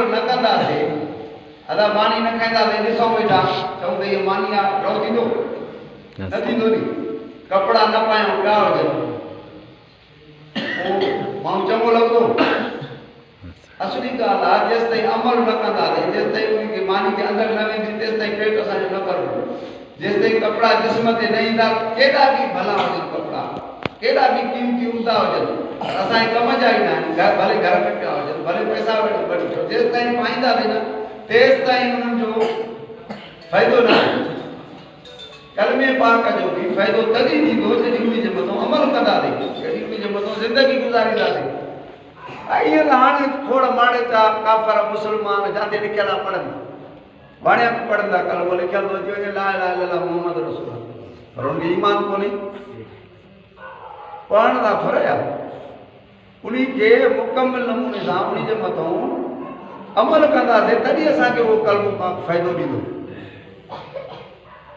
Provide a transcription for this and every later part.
अमल न कंदासीं अदा मानी न खाईंदासीं ॾिसूं वेठा चऊं त इहो मानी आहे रहो थींदो न थींदो नी कपिड़ा न पायूं पिया हुजनि पोइ माण्हू चङो लॻंदो असली ॻाल्हि आहे जेसि ताईं अमल न कंदासीं जेसि ताईं उनखे मानी खे अंदरि न वेंदी तेसि ताईं पेट असांजो न भरंदो जेसि ताईं कपिड़ा जिस्म ते न ईंदा केॾा बि भला हुजनि कपिड़ा केॾा बि क़ीमती उमदा हुजनि असांजे कम जा ई न आहिनि भले घर में पिया हुजनि भले पैसा वठी अचो जेसि ताईं पाईंदासीं न तेसि ताईं उन्हनि जो फ़ाइदो न आहे कलमे पाक जो बि फ़ाइदो तॾहिं थींदो जॾहिं उन जे मथां अमल कंदासीं जॾहिं उन जे मथां ज़िंदगी गुज़ारींदासीं ईअं त हाणे खोड़ माड़े था काफ़र मुस्लमान जिते लिखियल आहे पढ़नि वाणिया बि पढ़ंदा कल उहो लिखियल थो अची वञे ला इलाहा इल्लल्लाह मोहम्मद रसूल पर हुनखे ईमान कोन्हे पढ़ण था थोरे आहे उन खे मुकमल नमूने सां उन जे मथां अमल कंदासीं तॾहिं असांखे उहो कलमो पाक फ़ाइदो ॾींदो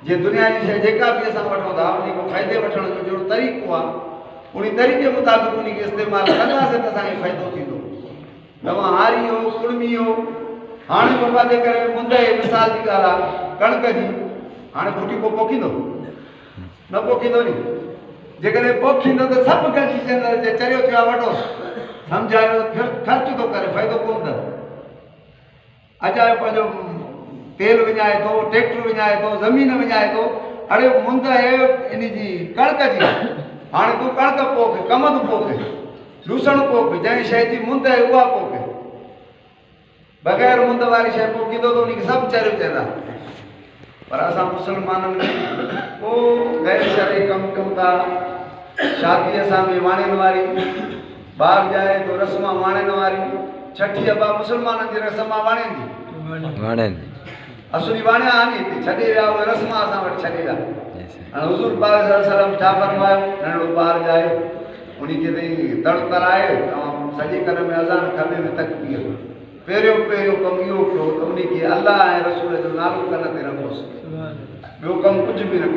जीअं दुनिया जी शइ जेका बि असां वठूं था उन खां फ़ाइदे वठण जो जहिड़ो तरीक़ो आहे उन तरीक़े मुताबिक़ उनखे इस्तेमालु कंदासीं त असांखे फ़ाइदो थींदो तव्हां हारी हो कुड़मी हो हाणे बाबा जे करे मुंद जी मिसाल जी ॻाल्हि आहे कणिक जी हाणे फुटी को पोखींदो न पोखींदो नी जेकॾहिं पोखींदो त सभु गॾिजी चवंदा चरियो थियो आहे वठो सम्झायो ख़र्च थो करे फ़ाइदो कोन अथव अचायो पंहिंजो तेल विञाए थो ट्रैक्टर विञाए थो ज़मीन विञाए थो अड़े मुंद आहे इन जी कणिक जी हाणे तूं कणिक पोख कमंद पोख लूसण पोख जंहिं शइ जी मुंद आहे उहा पोख बग़ैर मुंद वारी शइ पोखींदो त उनखे सभु चरियो चवंदा पर असां मुस्लमाननि में को गैर शरई कमु कयूं था शादीअ सां बि वाणियुनि वारी ॿार ॼाए थो रस्मां वाणियुनि वारियूं छठी अबा मुस्लमाननि जी रस्म आहे वाणियुनि जी असुली वाणिया आनी हिते छॾे विया उहे रस्मां असां वटि छॾे विया हाणे हुज़ूर पाक सल्लल्लाहु अलैहि वसल्लम छा फरमायो नंढड़ो ॿार ॼाए उनखे तई दड़ कराए तव्हां सॼे कर में अज़ान खबे में तकबीर पहिरियों कमु इहो कयो त उनखे अलाह ऐं रसूल जो नालो कन ते रखोसि ॿियो कमु कुझु बि न कयो